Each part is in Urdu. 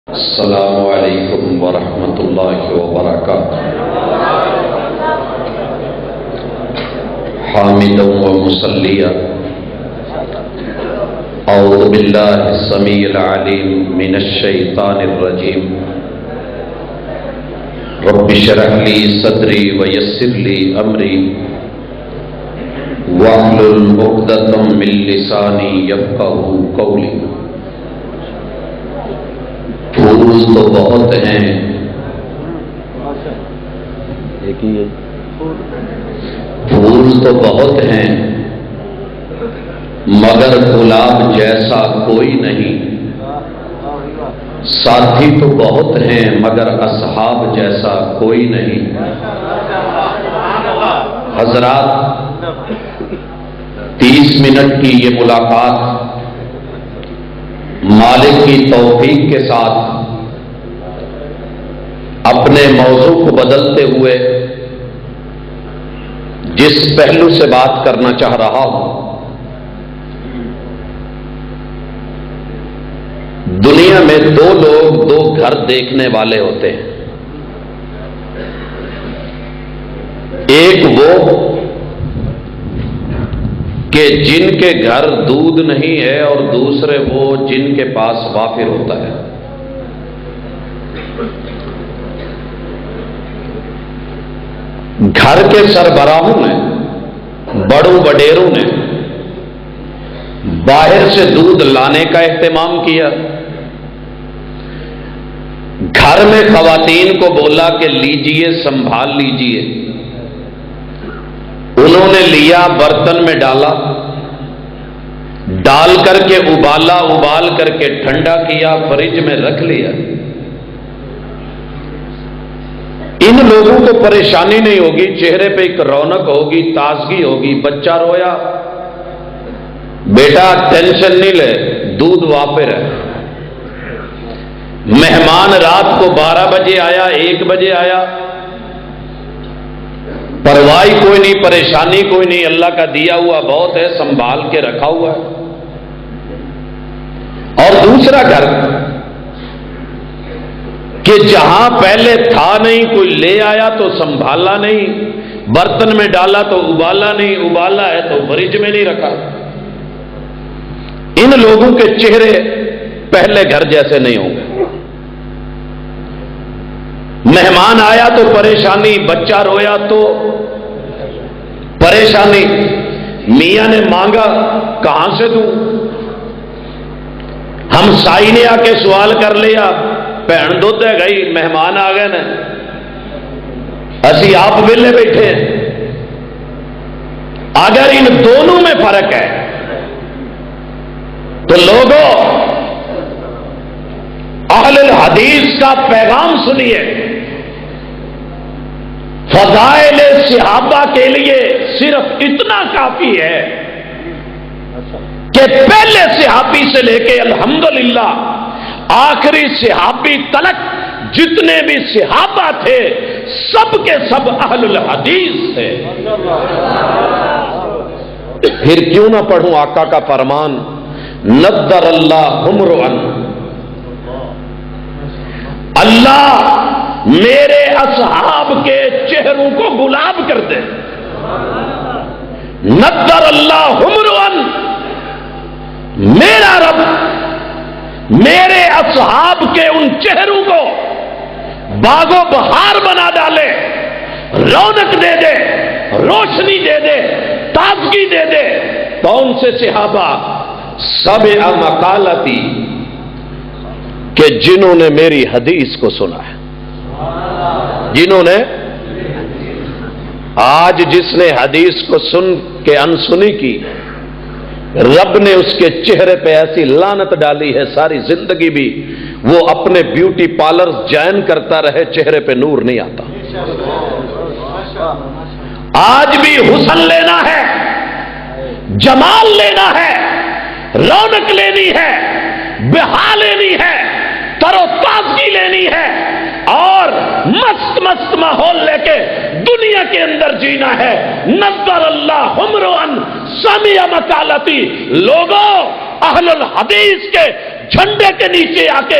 السلام علیکم ورحمۃ اللہ وبرکاتہ۔ حامدا و مصلیا اعوذ باللہ السمیع العلیم من الشیطان الرجیم۔ رب اشرح لی صدری ویسر لی امری واحلل عقدۃ من لسانی یفقہوا قولی۔ پھول تو بہت ہیں، پھول تو بہت ہیں مگر گلاب جیسا کوئی نہیں۔ ساتھی تو بہت ہیں مگر اصحاب جیسا کوئی نہیں۔ حضرات، 30 منٹ کی یہ ملاقات مالک کی توفیق کے ساتھ اپنے موضوع کو بدلتے ہوئے جس پہلو سے بات کرنا چاہ رہا ہوں، دنیا میں دو لوگ دو گھر دیکھنے والے ہوتے ہیں۔ ایک وہ کہ جن کے گھر دودھ نہیں ہے، اور دوسرے وہ جن کے پاس وافر ہوتا ہے۔ گھر کے سربراہوں نے، بڑوں وڈیروں نے باہر سے دودھ لانے کا اہتمام کیا۔ گھر میں خواتین کو بولا کہ لیجئے، سنبھال لیجئے۔ انہوں نے لیا، برتن میں ڈالا، ڈال کر کے ابالا، ابال کر کے ٹھنڈا کیا، فریج میں رکھ لیا۔ ان لوگوں کو پریشانی نہیں ہوگی، چہرے پہ ایک رونق ہوگی، تازگی ہوگی۔ بچہ رویا، بیٹا ٹینشن نہیں لے، دودھ وافر ہے۔ مہمان رات کو 12 بجے آیا، 1 بجے آیا، پرواہ کوئی نہیں، پریشانی کوئی نہیں، اللہ کا دیا ہوا بہت ہے، سنبھال کے رکھا ہوا ہے۔ اور دوسرا گھر کہ جہاں پہلے تھا نہیں، کوئی لے آیا تو سنبھالا نہیں، برتن میں ڈالا تو ابالا نہیں، ابالا ہے تو فریج میں نہیں رکھا۔ ان لوگوں کے چہرے پہلے گھر جیسے نہیں ہوں گے۔ مہمان آیا تو پریشانی، بچہ رویا تو پریشانی، میاں نے مانگا کہاں سے دوں، ہم سائی نے آ کے سوال کر لیا، بہن دودھ ہے گئی، مہمان آ گئے نا، اسی آپ ویلے بیٹھے ہیں۔ اگر ان دونوں میں فرق ہے تو لوگوں، اہل الحدیث کا پیغام سنیے۔ فضائل صحابہ کے لیے صرف اتنا کافی ہے کہ پہلے صحابی سے لے کے الحمدللہ آخری صحابی تلک جتنے بھی صحابہ تھے، سب کے سب اہل الحدیث تھے۔ پھر کیوں نہ پڑھوں آقا کا فرمان، نضر اللہ امرؤ، اللہ میرے اصحاب کے چہروں کو گلاب کر دے۔ نضر اللہ امرؤ، میرا رب میرے اصحاب کے ان چہروں کو باغ و بہار بنا ڈالے، رونق دے دے، روشنی دے دے، تازگی دے دے۔ کون سے صحابہ؟ سمع مقالتی، کہ جنہوں نے میری حدیث کو سنا ہے، جنہوں نے، آج جس نے حدیث کو سن کے انسنی کی، رب نے اس کے چہرے پہ ایسی لعنت ڈالی ہے، ساری زندگی بھی وہ اپنے بیوٹی پارلر جوائن کرتا رہے، چہرے پہ نور نہیں آتا۔ آج بھی حسن لینا ہے، جمال لینا ہے، رونق لینی ہے، بہا لینی ہے، تر و تازگی لینی ہے، اور مست مست ماحول لے کے دنیا کے اندر جینا ہے۔ نضر اللہ امرؤ سمع مقالتی، لوگوں اہل الحدیث کے جھنڈے کے نیچے آ کے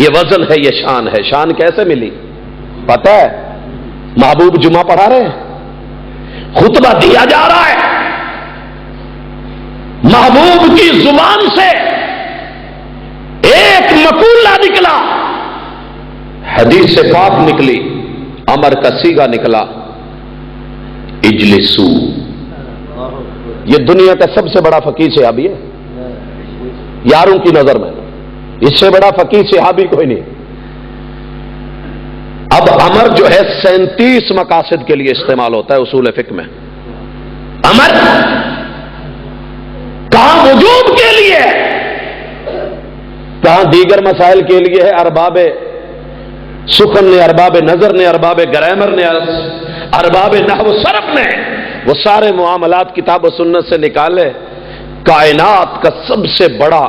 یہ وزن ہے، یہ شان ہے۔ شان کیسے ملی پتہ ہے؟ محبوب جمعہ پڑھا رہے ہیں، خطبہ دیا جا رہا ہے، محبوب کی زبان سے ایک مقولہ نکلا، حدیث پاک نکلی، امر کا صیغہ نکلا، اجلسو۔ یہ دنیا کا سب سے بڑا فقیہ صحابی ہے یاروں کی نظر میں، اس سے بڑا فقیہ صحابی کوئی نہیں۔ اب امر جو ہے 37 مقاصد کے لیے استعمال ہوتا ہے اصول فقہ میں۔ امر کہاں وجوب کے لیے، کہاں دیگر مسائل کے لیے ہے، ارباب سخن نے، ارباب نظر نے، ارباب گرامر نے، ارباب نحو صرف نے وہ سارے معاملات کتاب و سنت سے نکالے۔ کائنات کا سب سے بڑا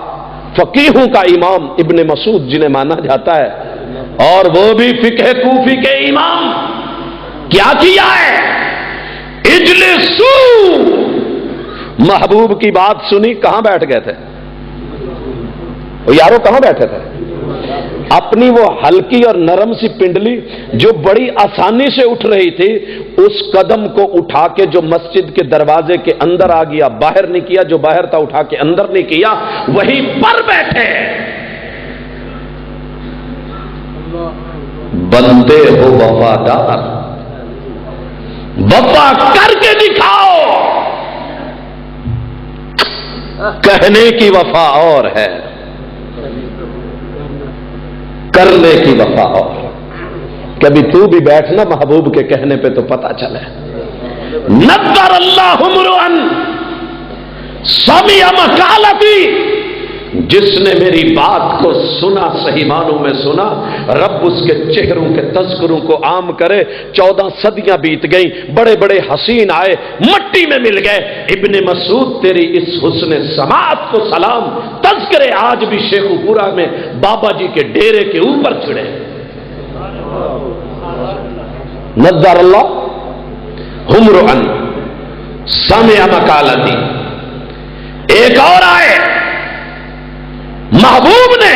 فقیہوں کا امام ابن مسعود جنہیں مانا جاتا ہے، اور وہ بھی فقہ کوفی کے امام، کیا کیا ہے؟ اجلسو، محبوب کی بات سنی، کہاں بیٹھ گئے تھے وہ یارو؟ کہاں بیٹھے تھے؟ اپنی وہ ہلکی اور نرم سی پنڈلی جو بڑی آسانی سے اٹھ رہی تھی، اس قدم کو اٹھا کے جو مسجد کے دروازے کے اندر آ گیا، باہر نہیں کیا، جو باہر تھا اٹھا کے اندر نہیں کیا، وہیں پر بیٹھے۔ بندے ہو وفادار، وفا کر کے دکھاؤ، کہنے کی وفا اور ہے، کرنے کی وفا اور۔ کبھی تو بھی بیٹھنا محبوب کے کہنے پہ تو پتہ چلے۔ نذر اللہ امرؤن سمع مقالتی، جس نے میری بات کو سنا، صحیح معنوں میں سنا، رب اس کے چہروں کے تذکروں کو عام کرے۔ 14 صدیاں بیت گئیں، بڑے بڑے حسین آئے، مٹی میں مل گئے۔ ابن مسعود تیری اس حسن سماعت کو سلام، تذکرے آج بھی شیخ پورہ میں بابا جی کے ڈیرے کے اوپر چھڑے۔ نذر اللہ امرؤن سمع مقالتی۔ ایک اور آئے، محبوب نے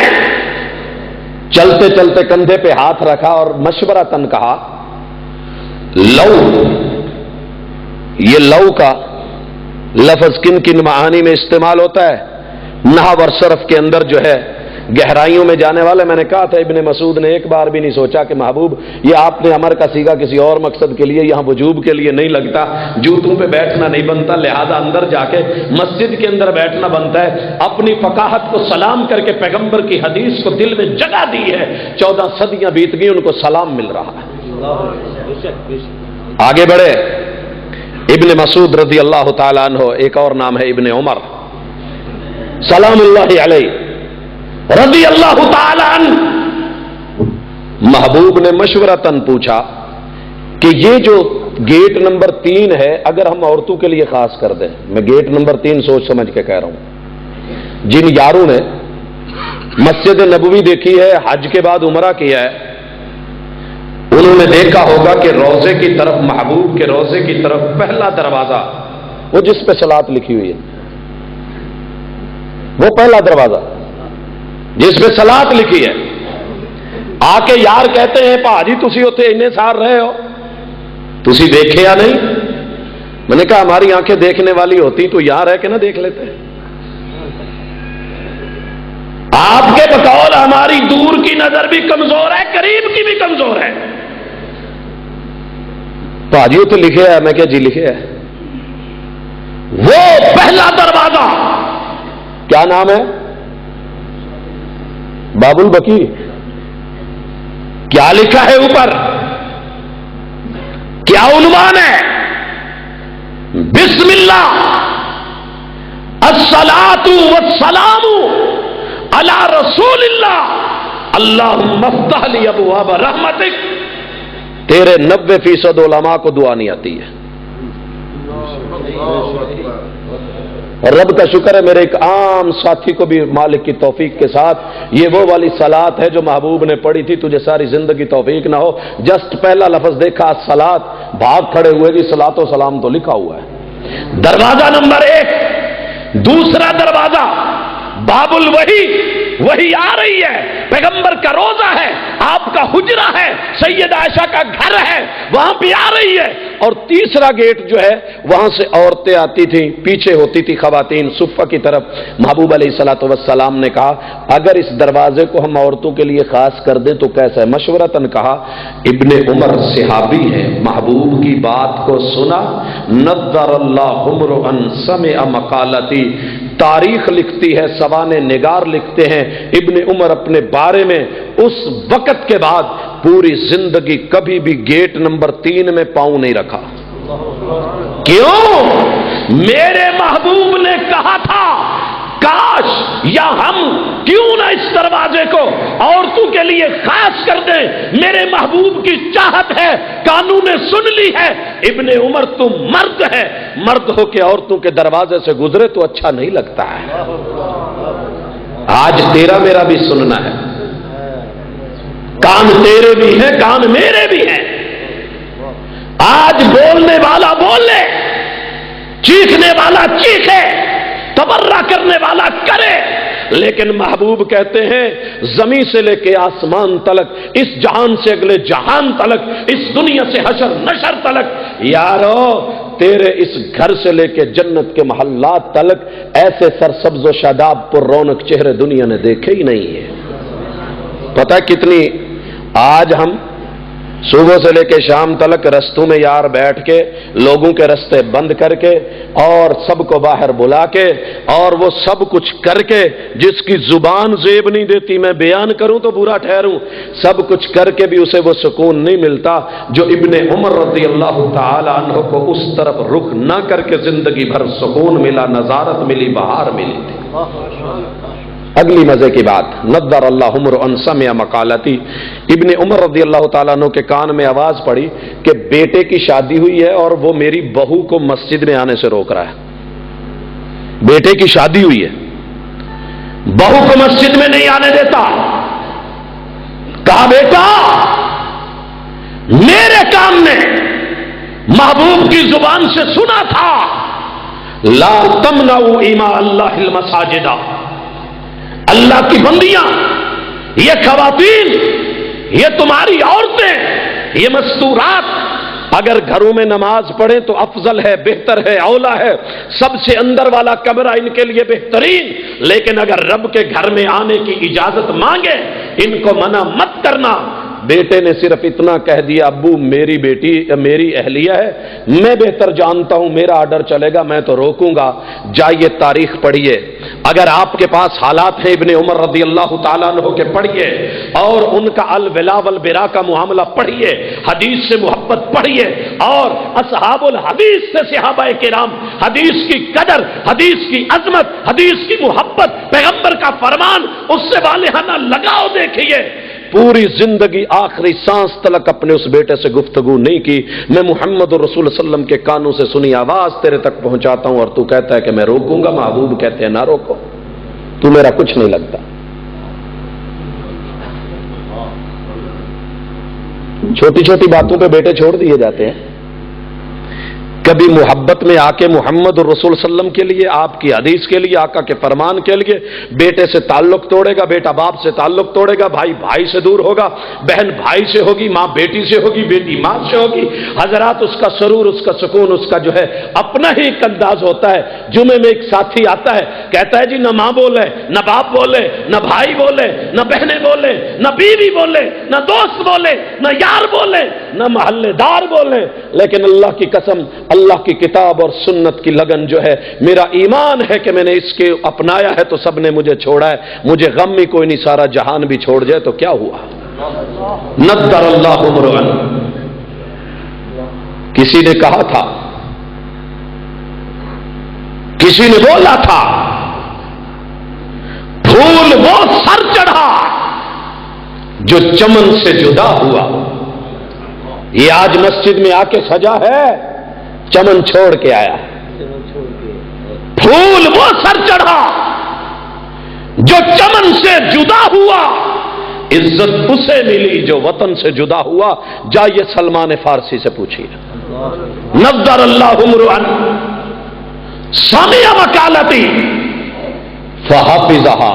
چلتے چلتے کندھے پہ ہاتھ رکھا اور مشورہ تن کہا، لو، یہ لو کا لفظ کن کن معانی میں استعمال ہوتا ہے؟ نحو اور صرف کے اندر جو ہے گہرائیوں میں جانے والے۔ میں نے کہا تھا ابن مسعود نے ایک بار بھی نہیں سوچا کہ محبوب یہ آپ نے امر کا صیغہ کسی اور مقصد کے لیے، یہاں وجوب کے لیے نہیں لگتا، جوتوں پہ بیٹھنا نہیں بنتا، لہذا اندر جا کے مسجد کے اندر بیٹھنا بنتا ہے۔ اپنی فقاہت کو سلام کر کے پیغمبر کی حدیث کو دل میں جگہ دی ہے۔ 14 صدیاں بیت گئی، ان کو سلام مل رہا ہے۔ آگے بڑھے، ابن مسعود رضی اللہ تعالیٰ عنہ، ایک اور نام ہے ابن عمر سلام اللہ علیہ رضی اللہ تعالی عنہ۔ محبوب نے مشورتاً پوچھا کہ یہ جو گیٹ نمبر 3 ہے، اگر ہم عورتوں کے لیے خاص کر دیں، میں گیٹ نمبر 3 سوچ سمجھ کے کہہ رہا ہوں، جن یاروں نے مسجد نبوی دیکھی ہے، حج کے بعد عمرہ کیا ہے، انہوں نے دیکھا ہوگا کہ روضے کی طرف، محبوب کے روضے کی طرف پہلا دروازہ، وہ جس پہ صلاۃ لکھی ہوئی ہے، وہ پہلا دروازہ جس پہ صلاۃ لکھی ہے، آ کے یار کہتے ہیں پاجی تسی اتنے اتنے سال رہے ہو، تسی دیکھے یا نہیں؟ میں نے کہا ہماری آنکھیں دیکھنے والی ہوتی تو یہاں رہ کے نہ دیکھ لیتے۔ آپ کے بقول ہماری دور کی نظر بھی کمزور ہے، قریب کی بھی کمزور ہے۔ پاجی تو لکھے ہے، میں کیا جی لکھے ہے، وہ پہلا دروازہ کیا نام ہے؟ باب البقیع۔ کیا لکھا ہے اوپر؟ کیا عنوان ہے؟ بسم اللہ الصلاۃ والسلام علی رسول اللہ اللہم افتح لی ابواب رحمتک۔ تیرے 90% علماء کو دعا نہیں آتی ہے۔ رب کا شکر ہے میرے ایک عام ساتھی کو بھی مالک کی توفیق کے ساتھ یہ وہ والی صلاۃ ہے جو محبوب نے پڑھی تھی، تجھے ساری زندگی توفیق نہ ہو، جسٹ پہلا لفظ دیکھا صلاۃ، بھاگ کھڑے ہوئے جی صلاۃ و سلام تو لکھا ہوا ہے۔ دروازہ نمبر 1۔ دوسرا دروازہ باب الوحی، وہی آ رہی ہے، پیغمبر کا روزہ ہے، آپ کا حجرہ ہے، سید عائشہ کا گھر ہے، وہاں پہ آ رہی ہے۔ اور تیسرا گیٹ جو ہے وہاں سے عورتیں آتی تھیں، پیچھے ہوتی تھی خواتین صفہ کی طرف۔ محبوب علیہ الصلوۃ والسلام نے کہا اگر اس دروازے کو ہم عورتوں کے لیے خاص کر دیں تو کیسا ہے؟ مشورتاً کہا۔ ابن عمر صحابی ہے، محبوب کی بات کو سنا، نظر اللہ امرؤ سمع مقالتی، تاریخ لکھتی ہے، سوانح نگار لکھتے ہیں ابن عمر اپنے بارے میں اس وقت کے بعد پوری زندگی کبھی بھی گیٹ نمبر 3 میں پاؤں نہیں رکھا۔ کیوں؟ میرے محبوب نے کہا تھا کاش یا ہم کیوں نہ اس دروازے کو عورتوں کے لیے خاص کر دیں، میرے محبوب کی چاہت ہے، قانون نے سن لی ہے۔ ابن عمر تم مرد ہے، مرد ہو کے عورتوں کے دروازے سے گزرے تو اچھا نہیں لگتا ہے۔ آج تیرا میرا بھی سننا ہے، کان تیرے بھی ہیں، کان میرے بھی ہیں۔ آج بولنے والا بولے، چیخنے والا چیخے، تبرہ کرنے والا کرے، لیکن محبوب کہتے ہیں زمین سے لے کے آسمان تلک، اس جہان سے اگلے جہان تلک، اس دنیا سے حشر نشر تلک، یارو تیرے اس گھر سے لے کے جنت کے محلات تلک ایسے سرسبز و شاداب پر رونق چہرے دنیا نے دیکھے ہی نہیں ہے۔ پتہ کتنی آج ہم صبح سے لے کے شام تلک رستوں میں یار بیٹھ کے لوگوں کے رستے بند کر کے اور سب کو باہر بلا کے اور وہ سب کچھ کر کے، جس کی زبان زیب نہیں دیتی میں بیان کروں تو برا ٹھہروں، سب کچھ کر کے بھی اسے وہ سکون نہیں ملتا جو ابن عمر رضی اللہ تعالی عنہ کو اس طرف رخ نہ کر کے زندگی بھر سکون ملا، نظارت ملی، بہار ملی تھی۔ اگلی مزے کی بات، نظر اللہ امرؤ سمع مقالتی، ابن عمر رضی اللہ تعالیٰ عنہ کے کان میں آواز پڑی کہ بیٹے کی شادی ہوئی ہے اور وہ میری بہو کو مسجد میں آنے سے روک رہا ہے۔ بیٹے کی شادی ہوئی ہے، بہو کو مسجد میں نہیں آنے دیتا۔ کہا بیٹا میرے کان نے محبوب کی زبان سے سنا تھا لا تمنعوا اماء اللہ المساجد، اللہ کی بندیاں، یہ خواتین، یہ تمہاری عورتیں، یہ مستورات اگر گھروں میں نماز پڑھیں تو افضل ہے، بہتر ہے، اولا ہے، سب سے اندر والا کمرہ ان کے لیے بہترین، لیکن اگر رب کے گھر میں آنے کی اجازت مانگے ان کو منع مت کرنا۔ بیٹے نے صرف اتنا کہہ دیا ابو میری بیٹی میری اہلیہ ہے، میں بہتر جانتا ہوں، میرا آرڈر چلے گا، میں تو روکوں گا۔ جائیے تاریخ پڑھیے، اگر آپ کے پاس حالات ہیں ابن عمر رضی اللہ تعالیٰ عنہ کے پڑھیے اور ان کا الولا والبرا کا معاملہ پڑھیے، حدیث سے محبت پڑھیے اور اصحاب الحدیث سے صحابہ کرام، حدیث کی قدر، حدیث کی عظمت، حدیث کی محبت، پیغمبر کا فرمان، اس سے والہانہ لگاؤ دیکھیے۔ پوری زندگی آخری سانس تلک اپنے اس بیٹے سے گفتگو نہیں کی۔ میں محمد رسول صلی اللہ علیہ وسلم کے کانوں سے سنی آواز تیرے تک پہنچاتا ہوں اور تو کہتا ہے کہ میں روکوں گا۔ محبوب کہتے ہیں نہ روکو، تو میرا کچھ نہیں لگتا۔ چھوٹی چھوٹی باتوں پہ بیٹے چھوڑ دیے جاتے ہیں۔ کبھی محبت میں آ کے محمد الرسول صلی اللہ علیہ وسلم کے لیے، آپ کی حدیث کے لیے، آقا کے فرمان کے لیے بیٹے سے تعلق توڑے گا، بیٹا باپ سے تعلق توڑے گا، بھائی بھائی سے دور ہوگا، بہن بھائی سے ہوگی، ماں بیٹی سے ہوگی، بیٹی ماں سے ہوگی۔ حضرات اس کا سرور، اس کا سکون، اس کا جو ہے اپنا ہی ایک انداز ہوتا ہے۔ جمعے میں ایک ساتھی آتا ہے کہتا ہے جی نہ ماں بولے، نہ باپ بولے، نہ بھائی بولے، نہ بہنیں بولے، نہ بیوی بولے، نہ دوست بولے، نہ یار بولے، نہ محلے دار بولے، لیکن اللہ کی قسم، اللہ کی کتاب اور سنت کی لگن جو ہے، میرا ایمان ہے کہ میں نے اس کے اپنایا ہے تو سب نے مجھے چھوڑا ہے، مجھے غم میں کوئی نہیں، سارا جہان بھی چھوڑ جائے تو کیا ہوا۔ نذر اللہ امرؤ، کسی نے کہا تھا، کسی نے بولا تھا پھول وہ سر چڑھا جو چمن سے جدا ہوا۔ یہ آج مسجد میں آ کے سجا ہے، چمن چھوڑ کے آیا۔ پھول وہ سر چڑھا جو چمن سے جدا ہوا، عزت اسے ملی جو وطن سے جدا ہوا۔ جائیے سلمان فارسی سے پوچھیے، نذر اللہ امرؤ سمع مقالتی فحفظھا،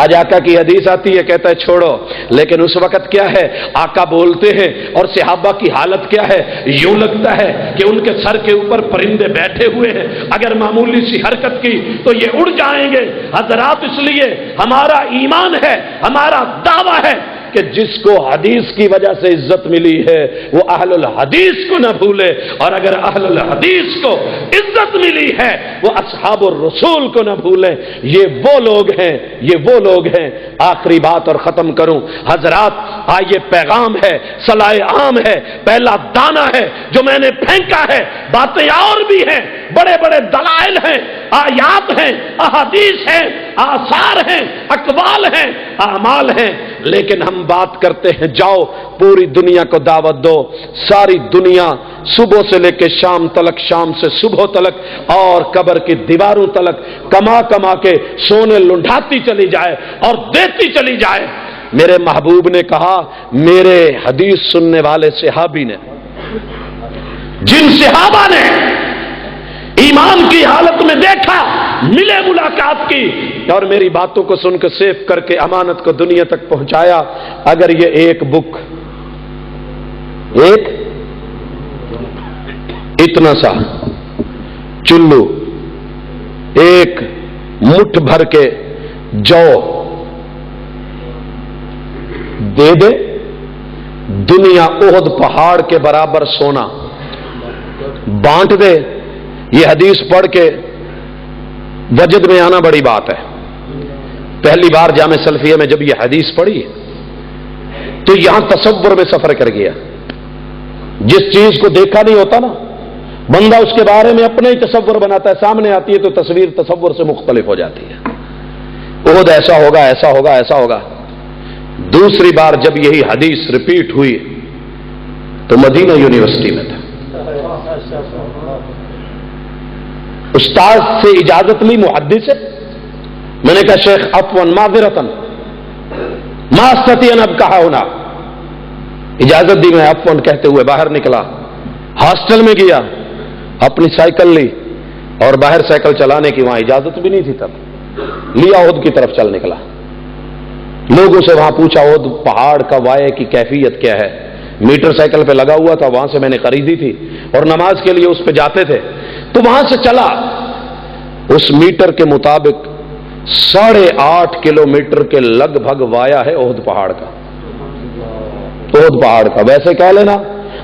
آج آقا کی حدیث آتی ہے، کہتا ہے چھوڑو، لیکن اس وقت کیا ہے، آقا بولتے ہیں اور صحابہ کی حالت کیا ہے، یوں لگتا ہے کہ ان کے سر کے اوپر پرندے بیٹھے ہوئے ہیں، اگر معمولی سی حرکت کی تو یہ اڑ جائیں گے۔ حضرات، اس لیے ہمارا ایمان ہے، ہمارا دعویٰ ہے کہ جس کو حدیث کی وجہ سے عزت ملی ہے وہ اہل الحدیث کو نہ بھولے، اور اگر اہل الحدیث کو عزت ملی ہے وہ اصحاب الرسول کو نہ بھولیں۔ یہ وہ لوگ ہیں۔ آخری بات اور ختم کروں حضرات، یہ پیغام ہے، صلاح عام ہے، پہلا دانہ ہے جو میں نے پھینکا ہے۔ باتیں اور بھی ہیں، بڑے بڑے دلائل ہیں، آیات ہیں، احادیث ہیں، آثار ہیں، اقوال ہیں، اعمال ہیں، لیکن ہم بات کرتے ہیں جاؤ پوری دنیا کو دعوت دو، ساری دنیا صبح سے لے کے شام تلک، شام سے صبح تلک، اور قبر کی دیواروں تلک کما کما کے سونے لنڈھاتی چلی جائے اور دیتی چلی جائے۔ میرے محبوب نے کہا، میرے حدیث سننے والے صحابی نے، جن صحابہ نے ایمان کی حالت میں دیکھا، ملے ملاقات کی اور میری باتوں کو سن کے سیو کر کے امانت کو دنیا تک پہنچایا، اگر یہ ایک بک، ایک اتنا سا چلو، ایک مٹھ بھر کے جو دے دے، دنیا احد پہاڑ کے برابر سونا بانٹ دے، یہ حدیث پڑھ کے وجد میں آنا بڑی بات ہے۔ پہلی بار جامع سلفیہ میں جب یہ حدیث پڑھی تو یہاں تصور میں سفر کر گیا۔ جس چیز کو دیکھا نہیں ہوتا نا، بندہ اس کے بارے میں اپنا ہی تصور بناتا ہے، سامنے آتی ہے تو تصویر تصور سے مختلف ہو جاتی ہے۔ احد ایسا ہوگا، ایسا ہوگا، ایسا ہوگا۔ دوسری بار جب یہی حدیث ریپیٹ ہوئی تو مدینہ یونیورسٹی میں تھا، استاد سے اجازت لی، محدث سے، میں نے کہا شیخ عفواً معذرتاً ما استطيع ان ابقى هنا، اجازت دی، میں عفواً کہتے ہوئے باہر نکلا، ہاسٹل میں گیا، اپنی سائیکل لی اور باہر سائیکل چلانے کی وہاں اجازت بھی نہیں تھی، تب لیا احد کی طرف چل نکلا۔ لوگوں سے وہاں پوچھا احد پہاڑ کا وائے کی کیفیت کیا ہے، میٹر سائیکل پہ لگا ہوا تھا، وہاں سے میں نے خریدی تھی اور نماز کے لیے اس پہ جاتے تھے، تو وہاں سے چلا، اس میٹر کے مطابق 8.5 کلومیٹر کے لگ بھگ وایا ہے احد پہاڑ کا، احد پہاڑ کا، ویسے کہہ لینا۔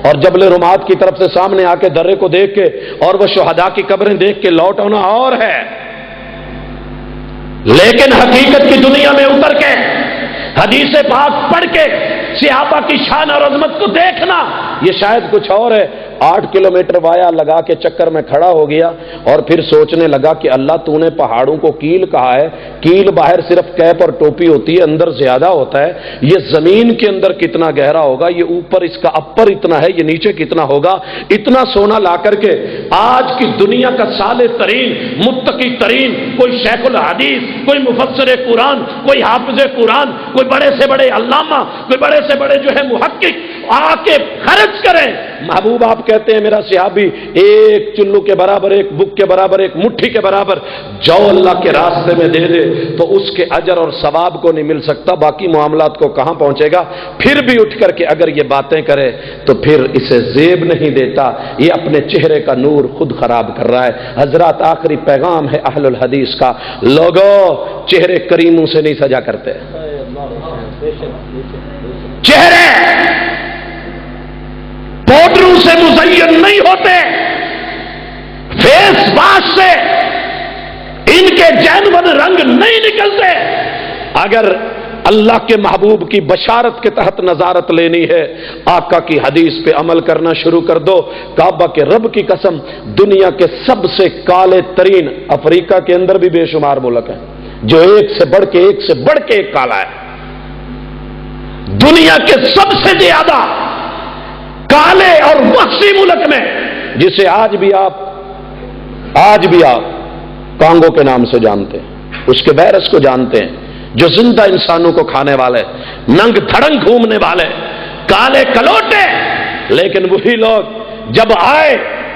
اور جبل رمات کی طرف سے سامنے آ کے درے کو دیکھ کے اور وہ شہداء کی قبریں دیکھ کے لوٹ آنا اور ہے، لیکن حقیقت کی دنیا میں اتر کے حدیث پاک پڑھ کے صحابہ کی شان اور عظمت کو دیکھنا یہ شاید کچھ اور ہے۔ 8 کلومیٹر وایا لگا کے چکر میں کھڑا ہو گیا اور پھر سوچنے لگا کہ اللہ تو نے پہاڑوں کو کیل کہا ہے، کیل باہر صرف کیپ اور ٹوپی ہوتی ہے، اندر زیادہ ہوتا ہے، یہ زمین کے اندر کتنا گہرا ہوگا، یہ اوپر اس کا اپر اتنا ہے، یہ نیچے کتنا ہوگا، اتنا سونا لا کر کے آج کی دنیا کا صالح ترین، متقی ترین، کوئی شیخ الحدیث، کوئی مفسر قرآن، کوئی حافظ قرآن، کوئی بڑے سے بڑے علامہ، کوئی بڑے سے بڑے جو ہے محقق آ کے خرچ کریں۔ محبوب آپ کہتے ہیں میرا صحابی ایک چلو کے برابر، ایک بک کے برابر، ایک مٹھی کے برابر جو اللہ کے راستے میں دے دے تو اس کے اجر اور ثواب کو نہیں مل سکتا، باقی معاملات کو کہاں پہنچے گا۔ پھر بھی اٹھ کر کے اگر یہ باتیں کرے تو پھر اسے زیب نہیں دیتا، یہ اپنے چہرے کا نور خود خراب کر رہا ہے۔ حضرات، آخری پیغام ہے اہل الحدیث کا، لوگوں چہرے کریموں سے نہیں سجا کرتے، چہرے پاؤڈروں سے مزین نہیں ہوتے، فیس واش سے ان کے جینون رنگ نہیں نکلتے۔ اگر اللہ کے محبوب کی بشارت کے تحت نظارت لینی ہے، آقا کی حدیث پہ عمل کرنا شروع کر دو۔ کعبہ کے رب کی قسم، دنیا کے سب سے کالے ترین، افریقہ کے اندر بھی بے شمار ملک ہیں جو ایک سے بڑھ کے ایک کالا ہے، دنیا کے سب سے زیادہ کالے اور وحشی ملک میں، جسے آج بھی آپ کانگو کے نام سے جانتے ہیں، اس کے وائرس کو جانتے ہیں، جو زندہ انسانوں کو کھانے والے، ننگ دھڑنگ گھومنے والے، کالے کلوٹے، لیکن وہی لوگ جب آئے